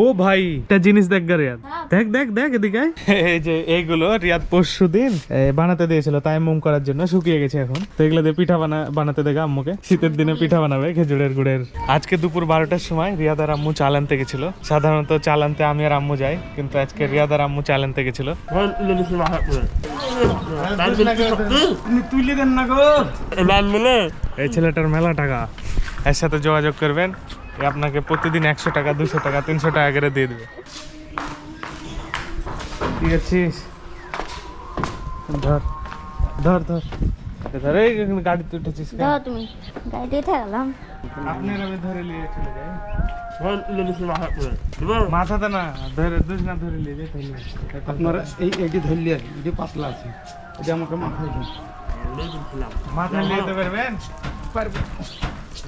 ও ভাই একটা জিনিস দেখ গা রিয়াদ, দেখ দেখ দেখ এদিকে এই যে এইগুলো রিয়াদ পরশুদিন বানাতে দিয়েছিল তাই মুম করার জন্য, শুকিয়ে গেছে এখন। তো এগুলো দিয়ে পিঠা বানাতে দেবে আম্মুকে, শীতের দিনে পিঠা বানাবে খেজুরের গুড়ের। আজকে দুপুর 12টার সময় রিয়াদ আর আম্মু চাল আনতে গেছিল। সাধারণত চাল আনতে আমি আর আম্মু যাই, কিন্তু আজকে রিয়াদ আর আম্মু চাল আনতে গেছিল। তুলে দেন না গো, এই ছেলেটার মেলা টাকা, এর সাথে যোগাযোগ করবেন, আপনাকে প্রতিদিন 100 টাকা 200 টাকা 300 টাকা করে দিয়ে দেবে। ঠিক আছিস? ধর ধর ধর ধর, এই গাড়িতে উঠেছিস কেন? তুমি গাড়িতে উঠে গেলাম, আপনার আমি ধরে নিয়ে চলে যাই। মাথাতে না ধরে দুজ না ধরে নিয়ে যাই তাহলে আপনারা এইটি ধরলি আর এটি পাতলা আছে, এটা আমাকে মাথায় দিন। মাথায় নিয়ে যেতে পারবেন? পারবেন।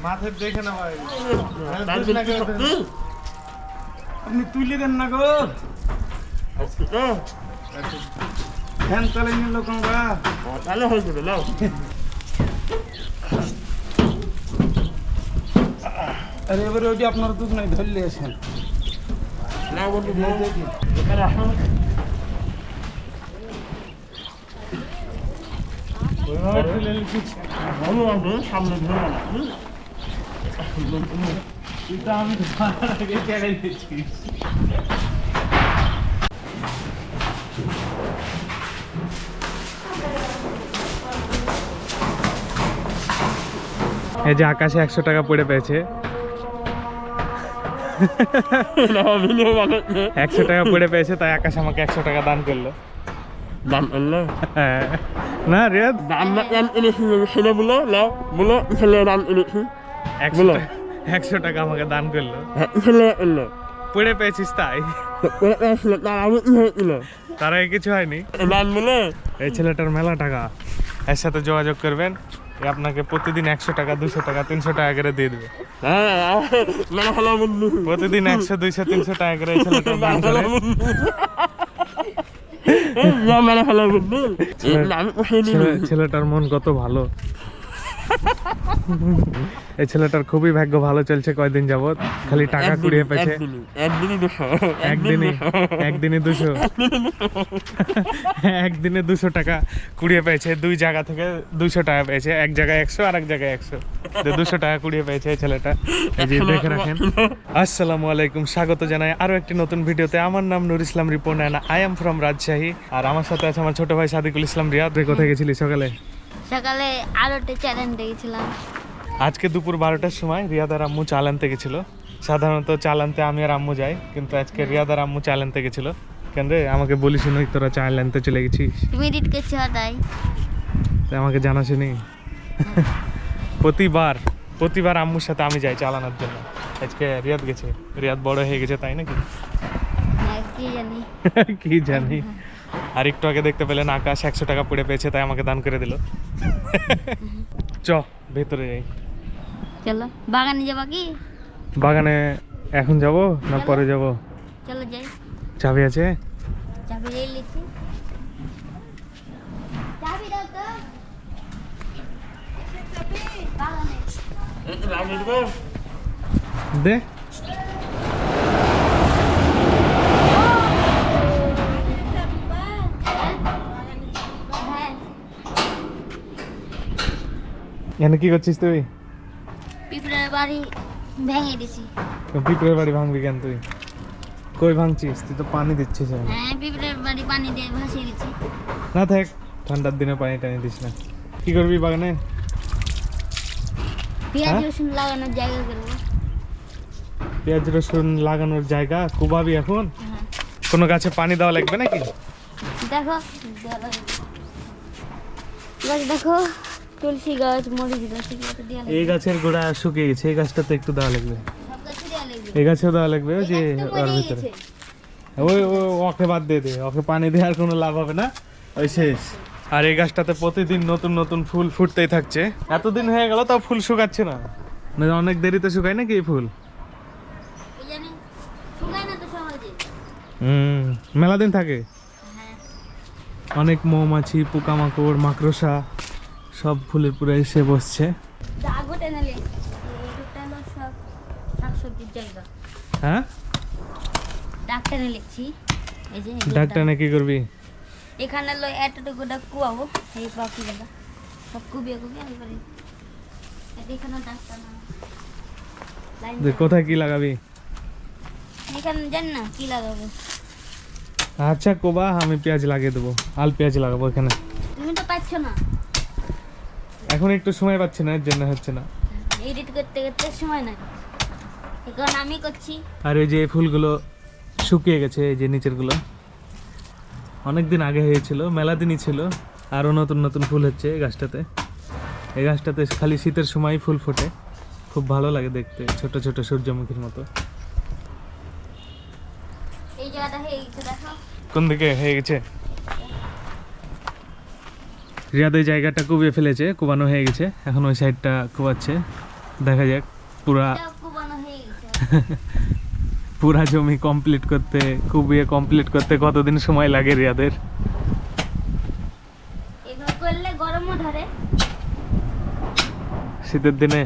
মাথায় দেখে না ভাই, আপনি তুলে দেন না গো, ফ্যান চালাই নিল লোক আমরা। আরে এবারে ওইটি আপনার দুধ নাই ধরলে আসেন। এই যে আকাশে 100 টাকা পড়ে পেয়েছে, 100 টাকা পড়ে পেয়েছে, তাই আকাশ আমাকে 100 টাকা দান করলো। দাম এলো না রিয়াদ, দাম এনেছি ছেলে বলো ছেলে দাম এনেছি 100 টাকা আমাকে দান করলো, ছেলে এলো পড়ে পেয়েছিস তাই। তার আমি কি হয়েছিল তারা কিছু হয়নি। দাম বলে এই ছেলেটার মেলা টাকা, এর সাথে যোগাযোগ করবেন, আপনাকে প্রতিদিন 100 টাকা 200 টাকা 300 টাকা করে দিয়ে দেবে। হ্যাঁ মেলা হলো বন্ধু, প্রতিদিন 100 200 300 টাকা করে এই ছেলেটার দান করে। মেলা হলো বন্ধু, ছেলেটার মন কত ভালো। এই ছেলেটার খুবই ভাগ্য ভালো চলছে কয়দিন যাবত, খালি টাকা কুড়িয়ে পেয়েছে। একদিনে 200 একদিনে 200 টাকা কুড়িয়ে পেয়েছে, দুই জায়গা থেকে 200 টাকা পেয়েছে, এক জায়গায় 100 আর এক জায়গায় 100, 200 টাকা কুড়িয়ে পেয়েছে এই ছেলেটা। এই যে দেখে রাখেন। আসসালামু আলাইকুম, স্বাগত জানাই আরো একটি নতুন ভিডিওতে। আমার নাম Nur Islam Ripon and I am from Rajshahi, আর আমার সাথে আছে আমার ছোট ভাই সাদিকুল ইসলাম রিয়াদ। কোথায় গেছিলি সকালে? সকালে আলোতে চ্যালেঞ্জ দেখেছিলাম। আজকে দুপুর 12টার সময় রিয়াদ আর আম্মু চাল আনতে গেছিল। সাধারণত চাল আনতে আমি আর আম্মু যাই, কিন্তু আজকে রিয়াদ আর আম্মু চাল আনতে গেছিল। কেন রে, আমাকে বলিস না তোরা চাল আনতে চলে গেছিস? তুমি এডিট করছো তাই আমাকে জানাসনি? প্রতিবার আম্মুর সাথে আমি যাই চাল আনার জন্য। আজকে রিয়াদ গেছে, রিয়াদ বড় হয়ে গেছে তাই নাকি? কি জানি কি জানি। আর একটু আগে দেখতে পেলেন আকাশ 100 টাকা পড়ে পেয়েছে, তাই আমাকে দান করে দিল। চ ভেতরে যাই। চলো বাগানে যাবা কি? বাগানে এখন যাব না পরে যাব? চলো যাই। চাবি আছে? চাবি নিয়ে লিখি, চাবি দাও তো। বাগানে দে। এখানে কি করছিস তুই? পিঁপড়ের বাড়ি ভেঙে দিছি। পিঁপড়ের বাড়ি ভাঙবি কেন তুই? কই ভাঙছিস? তুই তো পানি দিচ্ছিস। হ্যাঁ, পিঁপড়ের বাড়ি পানি দিয়ে ভাসিয়ে দিছি। না থাক, ঠান্ডার দিনে পানি টানি দিস না। কি করবি বাগানে? পেঁয়াজ রসুন লাগানোর জায়গা করবো। পেঁয়াজ রসুন লাগানোর জায়গা কুবাবি এখন? কোনো গাছে পানি দেওয়া লাগবে নাকি? দেখো গাছ, দেখো তুলসী গাছ, মরিচ গাছ, এই গাছের গোড়া শুকিয়ে গেছে, এই গাছটাতে একটু দেওয়া লাগবে। সব গাছে দেওয়া লাগবে। এই গাছেও দেওয়া লাগবে, ওই যে এই গাছ তো ওর মরেই ভিতরে। গেছে। ওই ওকে বাদ দিয়ে দে, ওকে পানি দেওয়ার কোনো লাভ হবে না, ওই শেষ। আর এই গাছটাতে প্রতিদিন নতুন নতুন ফুল ফুটতেই থাকছে। এতদিন হয়ে গেল তাও ফুল শুকাচ্ছে না, মানে অনেক দেরিতে শুকায় নাকি এই ফুল? এই জানি শুকায় না তো সহজে। মেলা দিন থাকে। হ্যাঁ, অনেক মৌমাছি, পোকামাকড়, মাকড়সা সব ফুলের পুরো এসে বসছে। আগোটা নালে এইটা হলো সব শাকসবজির জায়গা। হ্যাঁ, ডাক্তারে লিখছি এই যে এগুলো ডাক্তার না কি করবি? এখানে লো এতটুকুটা কুয়াবো এই বাকি জায়গা সব কুবিয়ে একবারে এখানে ডাক্তার না লাইন কোথায় কি লাগাবি? এখানে জান না কি লাগাবো। আচ্ছা কোবা, আমি পেঁয়াজ লাগিয়ে দেবো, আল পেঁয়াজ লাগাবো এখানে। তুমি তো পাচ্ছ না, এখন একটু সময় পাচ্ছি না, এর জন্য হচ্ছে না। এডিট করতে করতে সময় নাই, এখন আমি করছি। আর এই যে এই ফুলগুলো শুকিয়ে গেছে, এই যে নিচের গুলো অনেক দিন আগে হয়েছিল, মেলা দিনই ছিল। আরও নতুন নতুন ফুল হচ্ছে এই গাছটাতে। এই গাছটাতে খালি শীতের সময় ফুল ফোটে, খুব ভালো লাগে দেখতে, ছোট ছোট সূর্যমুখীর মতো। এই জায়গাটা হয়ে গেছে দেখো। কোন দিকে হয়ে গেছে? রিয়াদ এই জায়গাটা কুবিয়ে ফেলেছে, কুবানো হয়ে গেছে, এখন ওই সাইডটা কুবাচ্ছে। দেখা যাক পুরা এটাও কুবানো হয়ে গেছে। পুরা জমি কমপ্লিট করতে, কুবিয়ে কমপ্লিট করতে কতদিন সময় লাগে রিয়াদের? এগুলো করলে গরমও ধরে। শীতের দিনে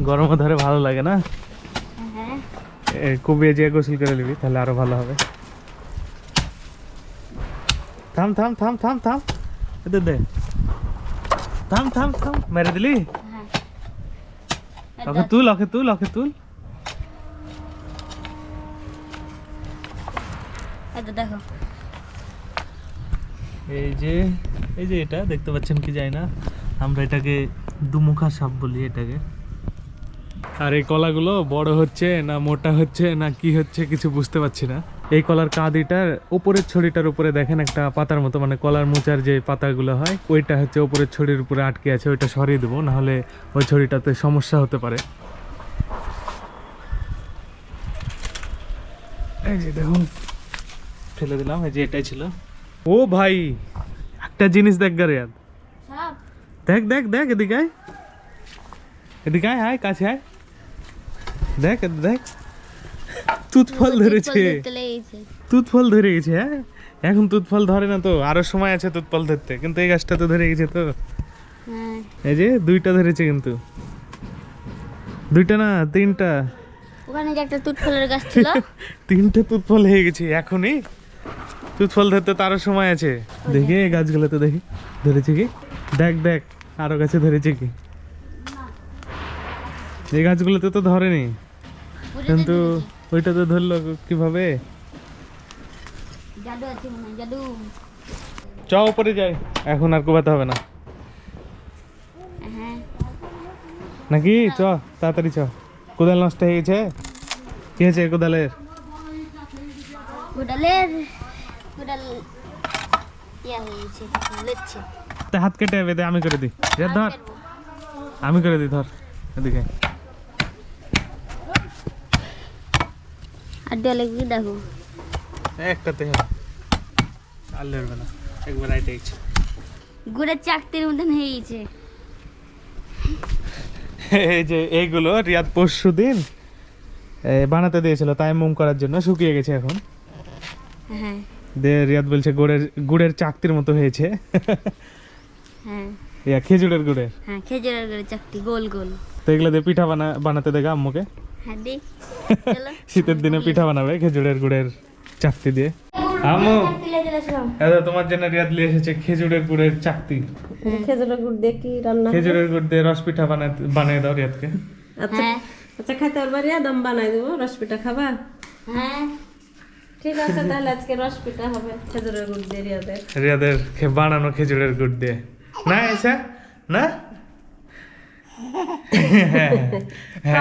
গরমও ধরে, ভালো লাগে না? হ্যাঁ কুবিয়ে যে গোসল করে নিবি তাহলে আরো ভালো হবে। থাম থাম থাম থাম থাম, এদের দে, থাম থাম থাম, মেরে দিলি। হ্যাঁ ওকে তুল, ওকে তুল, ওকে তুল। এটা দেখো এই যে এটা দেখতে পাচ্ছেন কি যায় না, আমরা এটাকে দুমুখা সাপ বলি এটাকে। আর এই কলাগুলো বড় হচ্ছে না মোটা হচ্ছে না কি হচ্ছে কিছু বুঝতে পারছি না। এই কলার কাঁদিটার উপরের ছড়িটার উপরে দেখেন একটা পাতার মতো, মানে কলার মোচার যে পাতাগুলো হয় ওইটা হচ্ছে উপরের ছড়ির উপরে আটকে আছে, ওইটা সরিয়ে দেবো, নাহলে ওই ছড়িটাতে সমস্যা হতে পারে। এই যে দেখুন ফেলে দিলাম, এই যে এটাই ছিল। ও ভাই একটা জিনিস দেখ গা রিয়াদ, সব দেখ দেখ দেখ, এদিকে আয়, এদিকে আয়, আয় কাছে আয়, দেখ দেখ, তুত ফল ধরেছে, দেখতে লেগেছে। তুত ফল ধরে গেছে। হ্যাঁ এখন তুত ফল ধরে না তো, আরো সময় আছে তুত ফল ধরতে, কিন্তু এই গাছটা তো ধরে গেছে তো। হ্যাঁ এই যে দুইটা ধরেছে, কিন্তু দুইটা না তিনটা, ওখানে যে একটা তুত ফলের গাছ ছিল তিনটা তুত ফল হয়ে গেছে এখনই। তুত ফল ধরতে তো আরো সময় আছে। দেখি এই গাছগুলোতে দেখি ধরেছে কি, দেখ দেখ আরো গাছে ধরেছে কি। এই গাছগুলোতে তো ধরেনি, কিন্তু ওইটাতে ধরলো কিভাবে? জাদু আছে মনে হয়, জাদু। চ উপরে যাই, এখন আর কোবাতে হবে না হ্যাঁ নাকি? চ তাড়াতাড়ি চ, কোদাল নষ্ট হয়ে গেছে। কি হয়েছে কোদালের? কোদালের কোদাল ইয়া হয়ে গেছে, লেচ্ছে। তা হাত কেটে যাবে, দে আমি করে দিই। রিয়াদ ধর, আমি করে দিই, ধর এদিকে। আর ডলে কি দেখো, একটাতে হবে, আর লড়বে না, একবার আইটে গেছে। গুড়ের চাকতির মতন হয়ে গেছে। এই যে এইগুলো রিয়াদ পরশু দিন বানাতে দিয়েছিল তাই মুম করার জন্য, শুকিয়ে গেছে এখন। হ্যাঁ দে রিয়াদ বলছে গুড়ের চাকতির মতো হয়েছে। হ্যাঁ ইয়া খেজুরের গুড়ের। হ্যাঁ খেজুরের গুড়ের চাকতি গোল গোল। তো এগুলো দিয়ে পিঠা বানাতে দেগা আম্মুকে। হ্যাঁ দি চলো শীতের দিনে পিঠা বানাবে খেজুরের গুড়ের চাকতি দিয়ে। আম্মু তোমার জন্য রিয়াদ নিয়ে এসেছে খেজুরের গুড়ের চাকতি। খেজুরের গুড় দিয়ে কি রান্না? খেজুরের গুড় দিয়ে রস পিঠা বানিয়ে দাও রিয়াদকে। আচ্ছা হ্যাঁ আচ্ছা, খাইতে পারবা রিয়া? দম বানাই দেবো, রস পিঠা খাবা? হ্যাঁ ঠিক আছে, তাহলে আজকে রস পিঠা হবে খেজুরের গুড় দিয়ে রিয়াদের। রিয়াদের বানানো খেজুরের গুড় দিয়ে না এসে না।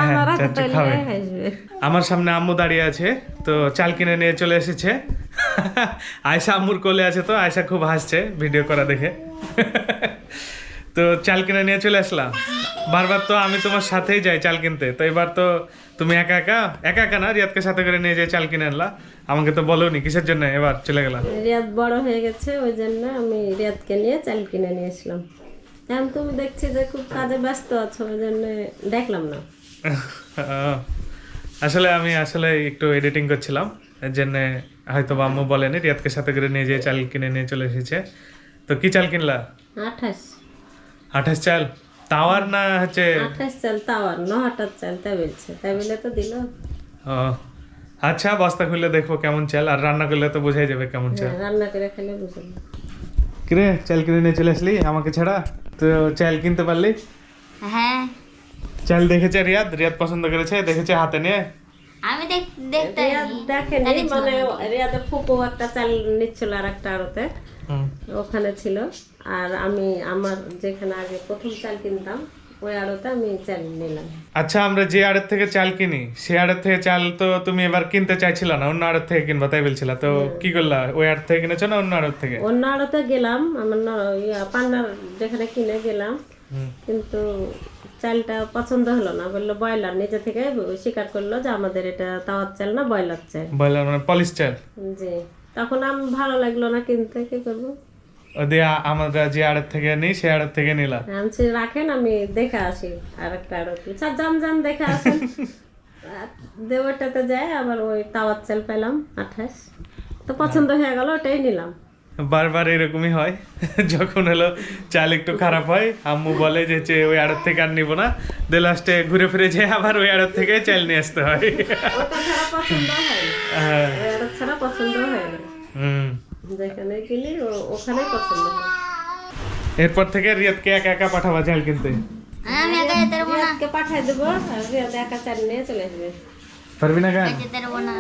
আমার হাতে চাচু তৈরি খাবে। আসবে। আমার সামনে আম্মু দাঁড়িয়ে আছে, তো চাল কিনে নিয়ে চলে এসেছে। আয়শা আম্মুর কোলে আছে, তো আয়শা খুব হাসছে ভিডিও করা দেখে। তো চাল কিনে নিয়ে চলে আসলাম। বারবার তো আমি তোমার সাথেই যাই চাল কিনতে, তো এবার তো তুমি একা একা না রিয়াদকে সাথে করে নিয়ে যাই চাল কিনে আনলা, আমাকে তো বলোনি কিসের জন্য এবার চলে গেলাম। রিয়াদ বড় হয়ে গেছে, ওই জন্য আমি রিয়াদকে নিয়ে চাল কিনে নিয়ে আসলাম। এখন তুমি দেখছি যে খুব কাজে ব্যস্ত আছো, ওই জন্য দেখলাম না। আসলে আমি একটু এডিটিং করছিলাম, এর জন্য হয়তো বা আম্মু বলেনি, রিয়াদকে সাথে করে নিয়ে যেয়ে চাল কিনে নিয়ে চলে এসেছে। তো কি চাল কিনলা? 28 চাল, তাওয়ার না হচ্ছে 28 চাল তাওয়ার, 9 চাল তাই বলছে, তাই বলে তো দিল। ও আচ্ছা বস্তা খুললে দেখবো কেমন চাল, আর রান্না করলে তো বোঝাই যাবে কেমন চাল। হ্যাঁ, রান্না করে খেলে বুঝে যাবে। কিরে চাল কিনে নিয়ে চলে আসলি আমাকে ছাড়া? তো চাল কিনতে পারলি? হ্যাঁ চাল দেখেছে রিয়াদ, রিয়াদ পছন্দ করেছে, দেখেছে হাতে নিয়ে। আমি দেখতে রিয়াদ দেখেনি, মানে রিয়াদের ফুপু একটা চাল নিচ্ছিল আর একটা আড়তে, হুম। ওখানে ছিল। আর আমি আমার যেখানে আগে প্রথম চাল কিনতাম ওই আড়তে আমি চাল নিলাম। আচ্ছা আমরা যে আড়ত থেকে চাল কিনি সে আড়ত থেকে চাল তো তুমি এবার কিনতে চাইছিল না, অন্য আড়ত থেকে কিনবা তাই বলছিলা, তো কি করলা? ওই আড়ত থেকে কিনেছো না অন্য আড়ত থেকে? অন্য আড়তে গেলাম, আমার পান্নার যেখানে কিনে গেলাম, হুম। কিন্তু চালটা পছন্দ হলো না, বললো ব্রয়লার। নিজে থেকে স্বীকার করলো যে আমাদের এটা তাওয়ার চাল না ব্রয়লার চাল। বললাম মানে পলিশ চাল। জি, তখন আমি ভালো লাগলো না কিনতে, কি করবো। ওদের আমরা যে আড়ত থেকে নিই সে আড়ত থেকে নিলাম। আমি বলছি, রাখেন আমি দেখে আসি আর একটা আড়ত। স্যার যান দেখে আসেন। দেওয়ারটাতে যায়, আবার ওই তাওয়ার চাল পেলাম 28, তো পছন্দ হয়ে গেল, ওটাই নিলাম। বারবার এরকমই হয়, যখন হলো চাল একটু খারাপ হয় আম্মু বলে যে ওই আড়ত থেকে আর নিবো না, দে লাস্টে ঘুরে ফিরে যায় আবার ওই আড়ত থেকে চাল নিয়ে আসতে হয়। ওটা ছাড়া পছন্দ হয় না, হ্যাঁ। ওই আড়ত ছাড়া পছন্দ হয় না। হুম। যেখানে কিনি ওখানে পছন্দ হয়। এরপর থেকে রিয়াদকে একা একা পাঠাবা চাল কিনতে। আমি একা যেতে পারবো না, রিয়াদকে পাঠাই দেবো, আর রিয়াদ একা চাল নিয়ে চলে আসবে। পারবি না কেন? যেতে পারবো না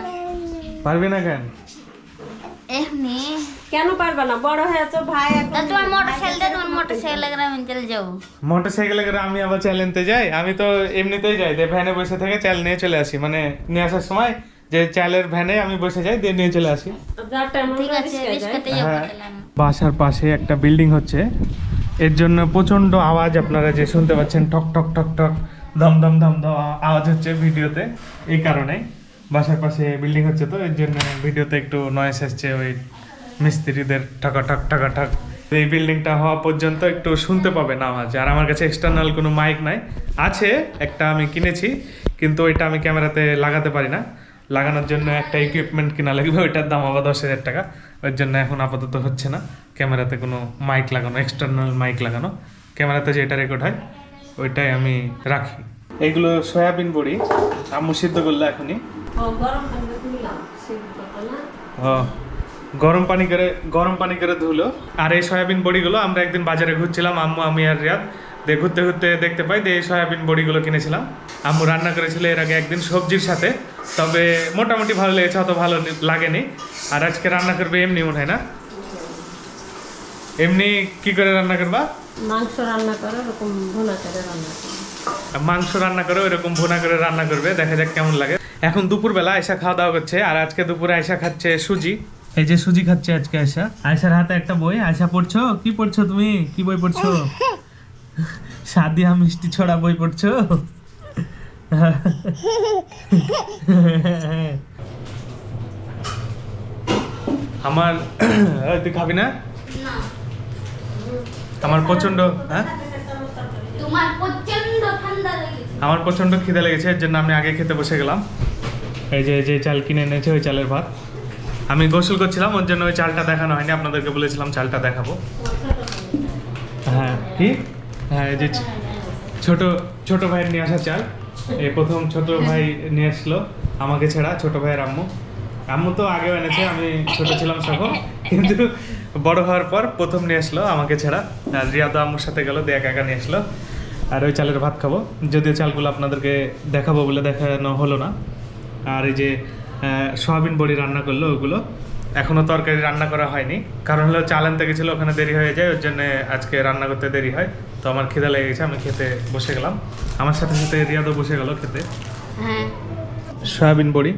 পারবি না কেন? এমনি। কেন পারবে না? বড় হয়েছো ভাই, তা তোমার মোটরসাইকেল করে আমি চলে যাবো। মোটরসাইকেলে করে আমি আবার চাল নিতে যাই? আমি তো এমনিতেই যাই, দিয়ে ভ্যানে বসে থেকে চাল নিয়ে চলে আসি, মানে নিয়ে আসার সময় যে চালের ভ্যানে আমি বসে যাই, দিয়ে নিয়ে চলে আসি। যার টাইম ঠিক আছে, রিস্কাতে যাবো তাহলে আমি। বাসার পাশে একটা বিল্ডিং হচ্ছে, এর জন্য প্রচন্ড আওয়াজ আপনারা যে শুনতে পাচ্ছেন, ঠক ঠক ঠক ঠক দম দম দম দম আওয়াজ হচ্ছে ভিডিওতে। এই কারণে বাসার পাশে বিল্ডিং হচ্ছে, তো এর জন্য ভিডিওতে একটু নয়েস আসছে, ওই মিস্ত্রিদের ঠকা ঠক ঠকা ঠক। এই বিল্ডিংটা হওয়া পর্যন্ত একটু শুনতে পাবেন আওয়াজ। আর আমার কাছে এক্সটার্নাল কোনো মাইক নাই, আছে একটা আমি কিনেছি, কিন্তু ওইটা আমি ক্যামেরাতে লাগাতে পারি না। লাগানোর জন্য একটা ইকুইপমেন্ট কিনা লাগবে, ওইটার দাম আবার 10,000 টাকা। ওর জন্য এখন আপাতত হচ্ছে না ক্যামেরাতে কোনো মাইক লাগানো, এক্সটার্নাল মাইক লাগানো। ক্যামেরাতে যেটা রেকর্ড হয় ওইটাই আমি রাখি। এইগুলো সয়াবিন বড়ি আম্মু সিদ্ধ করলো এখনই। গরম পানি দিলাম, সিদ্ধ না। ও, গরম পানি করে ধুলো। আর এই সয়াবিন বড়িগুলো আমরা একদিন বাজারে ঘুরছিলাম আম্মু, আমি আর রিয়াদ, দিয়ে ঘুরতে ঘুরতে দেখতে পাই যে এই সয়াবিন বড়িগুলো কিনেছিলাম। আম্মু রান্না করেছিল এর আগে একদিন সবজির সাথে, তবে মোটামুটি ভালো লেগেছে, অত ভালো লাগেনি। আর আজকে রান্না করবে এমনি মনে হয় না? এমনি কি করে রান্না করবা? মাংস রান্না করে ওরকম ভুনা করে রান্না করে। মাংস রান্না করে ওইরকম ভুনা করে রান্না করবে, দেখা যাক কেমন লাগে। এখন দুপুরবেলা আয়সা খাওয়া দাওয়া করছে, আর আজকে দুপুরে আয়সা খাচ্ছে সুজি। এই যে সুজি খাচ্ছে আজকে আয়সা। আয়সার হাতে একটা বই। আয়সা পড়ছো? কি পড়ছো তুমি? কি বই পড়ছো? সাদিয়া মিষ্টি ছড়া বই পড়ছো? আমার তুই খাবি না? না, আমার প্রচন্ড তোমার প্রচন্ড ঠান্ডা লেগেছে। আমার প্রচন্ড খিদে লেগেছে, এর জন্য আমি আগে খেতে বসে গেলাম। এই যে চাল কিনে এনেছে ওই চালের ভাত। আমি গোসল করছিলাম, ওর জন্য ওই চালটা দেখানো হয়নি, আপনাদেরকে বলেছিলাম চালটা দেখাবো। হ্যাঁ কি? হ্যাঁ, এই যে ছোট ভাইয়ের নিয়ে আসা চাল। এই প্রথম ছোট ভাই নিয়ে আসলো আমাকে ছাড়া, ছোট ভাইয়ের আম্মু তো আগেও এনেছে, আমি ছোট ছিলাম তখন, কিন্তু বড় হওয়ার পর প্রথম নিয়ে আসলো আমাকে ছাড়া। আর রিয়াদা আম্মুর সাথে গেল, দিয়ে একা নিয়ে আসলো। আর ওই চালের ভাত খাবো, যদিও চালগুলো আপনাদেরকে দেখাবো বলে দেখানো হলো না। আর এই যে সয়াবিন বড়ি রান্না করলো, ওগুলো এখনও তরকারি রান্না করা হয়নি, কারণ হলো চাল আনতে গেছিলো, ওখানে দেরি হয়ে যায়, ওর জন্য আজকে রান্না করতে দেরি হয়। তো আমার খিদে লেগে গেছে, আমি খেতে বসে গেলাম। আমার সাথে সাথে রিয়াদও বসে গেল খেতে। হ্যাঁ, সয়াবিন বড়ি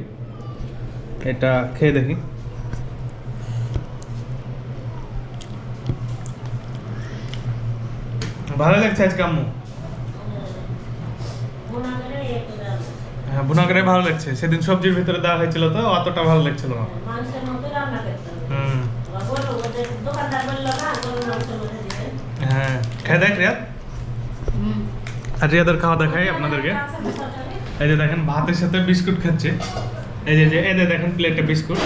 এটা খেয়ে দেখি। ভালো লাগছে আজকে আম্মু? হ্যাঁ, ভুনা করে ভালো লাগছে। সেদিন সবজির ভিতরে দেওয়া হয়েছিল তো অতটা ভালো লাগছিল না। মাংসের মতো রান্না করতে হবে। হুম, বলো, ওদের দোকানদার বললো না গরুর মাংসের মধ্যে দিতে। হ্যাঁ, খেয়ে দেখ রিয়াদ। আর রিয়াদের খাওয়া দেখাই আপনাদেরকে। এই যে দেখেন ভাতের সাথে বিস্কুট খাচ্ছে। এই যে এই যে দেখেন প্লেটে বিস্কুট।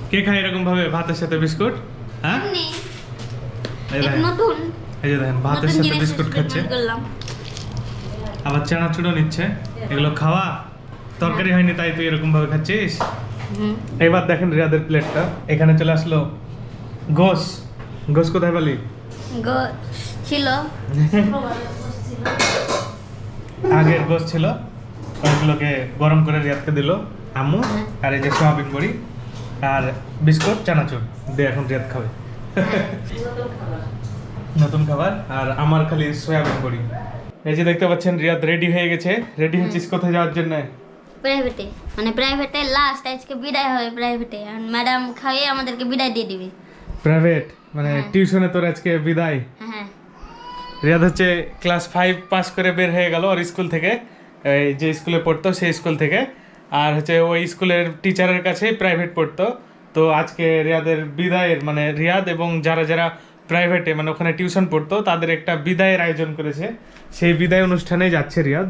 কে খায় এরকম ভাবে ভাতের সাথে বিস্কুট? হ্যাঁ, এমনি এই এক দেখেন, নতুন এই যে দেখেন ভাতের নতুন সাথে জিনিস বিস্কুট খাচ্ছে, experiment করলাম। আবার চানাচুরও নিচ্ছে। এগুলো খাওয়া, তরকারি হয়নি তাই তুই এরকম ভাবে খাচ্ছিস? হুম এবার দেখেন রিয়াদের প্লেটটা, এখানে চলে আসলো গোস। গোস কোথায় পালি? গো ছিল আগের গোস ছিল, ওইগুলোকে গরম করে রিয়াদকে দিল আম্মু। আর এই যে সোয়াবিন বড়ি আর বিস্কুট চানাচুর দিয়ে এখন রিয়াদ খাবে। নতুন খাবার। আর আমার খালি সয়াবিন বড়ি। এই যে দেখতে পাচ্ছেন রিয়াদ রেডি হয়ে গেছে। রেডি হয়েছিস কোথায় যাওয়ার জন্য? প্রাইভেটে, মানে প্রাইভেটে লাস্ট আজকে বিদায় হবে প্রাইভেটে, আর ম্যাডাম খাইয়ে আমাদেরকে বিদায় দিয়ে দিবে। প্রাইভেট মানে টিউশনে তোর আজকে বিদায়। হ্যাঁ রিয়াদ হচ্ছে ক্লাস 5 পাস করে বের হয়ে গেল ওর স্কুল থেকে, এই যে স্কুলে পড়তো সেই স্কুল থেকে। আর হচ্ছে ওই স্কুলের টিচারের কাছেই প্রাইভেট পড়তো। তো আজকে রিয়াদের বিদায়ের মানে রিয়াদ এবং যারা যারা প্রাইভেটে মানে ওখানে টিউশন পড়তো তাদের একটা বিদায়ের আয়োজন করেছে। সেই বিদায় অনুষ্ঠানে যাচ্ছে রিয়াদ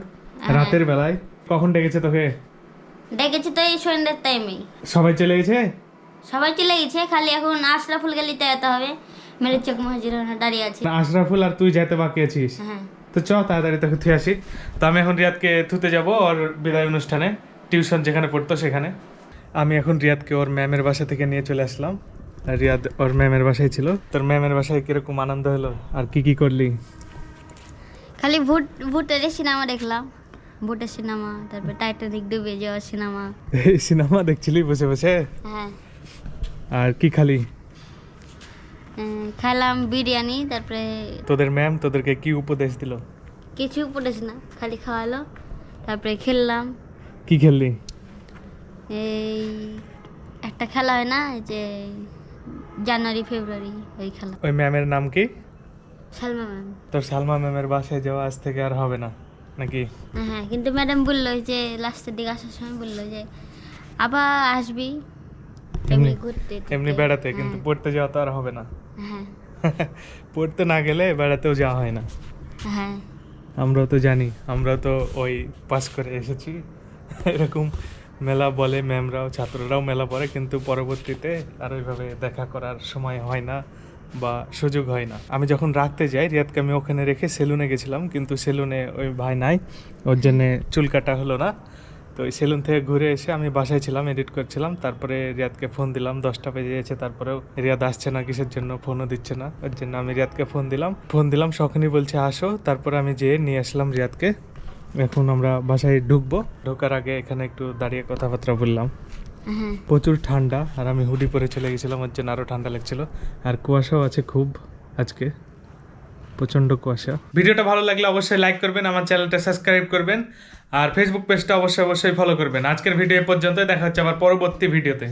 রাতের বেলায়। কখন ডেকেছে তোকে? ডেকেছি তো এই সন্ধ্যের টাইমেই। সবাই চলে গেছে? সবাই চলে গেছে, খালি এখন আশরাফুল গলিতে যেতে হবে। মেরে চোখ মহাজির দাঁড়িয়ে আছে। আশরাফুল আর তুই যেতে বাকি আছিস? হ্যাঁ তো চ তাড়াতাড়ি তোকে থুয়ে আসি। তো আমি এখন রিয়াদকে থুতে যাব ওর বিদায় অনুষ্ঠানে, টিউশন যেখানে পড়তো সেখানে। আমি এখন রিয়াদকে ওর ম্যামের বাসা থেকে নিয়ে চলে আসলাম। আর রিয়াদ ওর ম্যামের বাসায় ছিল। তোর ম্যামের বাসায় কিরকম আনন্দ হলো আর কি কি করলি? খালি ভূতের সিনেমা দেখলাম, ভূতের সিনেমা, তারপরে টাইটানিক ডুবে যাওয়ার সিনেমা। এই সিনেমা দেখছিলি বসে বসে? হ্যাঁ আর কি খালি? খাইলাম বিরিয়ানি। তারপরে তোদের ম্যাম তোদেরকে কি উপদেশ দিল? কিছু পড়েছ না, খালি খাওয়ালো। তারপরে খেললাম। কি খেললি? এই একটা খেলা হয় না, এই যে জানুয়ারি ফেব্রুয়ারি, ওই খেলা। ওই ম্যামের নাম কি? সালমা ম্যাম। তোর সালমা ম্যামের বাসায় যাওয়া আজ থেকে আর হবে না নাকি? হ্যাঁ, কিন্তু ম্যাডাম বললো যে লাস্টের দিকে আসার সময় বললো যে আবার আসবি এমনি ঘুরতে এমনি বেড়াতে, কিন্তু পড়তে যাওয়া তো আর হবে না। হ্যাঁ পড়তে না গেলে বেড়াতেও যাওয়া হয় না। হ্যাঁ আমরাও তো জানি, আমরাও তো ওই পাস করে এসেছি। এরকম মেলা বলে ম্যামরাও, ছাত্ররাও মেলা পড়ে, কিন্তু পরবর্তীতে আর ওইভাবে দেখা করার সময় হয় না বা সুযোগ হয় না। আমি যখন রাখতে যাই রিয়াদকে আমি ওখানে রেখে সেলুনে গেছিলাম, কিন্তু সেলুনে ওই ভাই নাই, ওর জন্যে চুল কাটা হলো না। তো ওই সেলুন থেকে ঘুরে এসে আমি বাসায় ছিলাম, এডিট করছিলাম। তারপরে রিয়াদকে ফোন দিলাম, 10টা বেজে গেছে, তারপরেও রিয়াদ আসছে না, কিসের জন্য ফোনও দিচ্ছে না। ওর জন্য আমি রিয়াদকে ফোন দিলাম, সখনই বলছে আসো। তারপরে আমি যেয়ে নিয়ে আসলাম রিয়াদকে। এখন আমরা বাসায় ঢুকবো। ঢোকার আগে এখানে একটু দাঁড়িয়ে কথাবার্তা বললাম। হ্যাঁ প্রচুর ঠান্ডা, আর আমি হুডি পরে চলে গেছিলাম, ওর জন্য আরও ঠান্ডা লাগছিল। আর কুয়াশাও আছে খুব, আজকে প্রচণ্ড কুয়াশা। ভিডিওটা ভালো লাগলে অবশ্যই লাইক করবেন, আমার চ্যানেলটা সাবস্ক্রাইব করবেন, আর ফেসবুক পেজটা অবশ্যই ফলো করবেন। আজকের ভিডিও পর্যন্ত, দেখা হচ্ছে আবার পরবর্তী ভিডিওতে।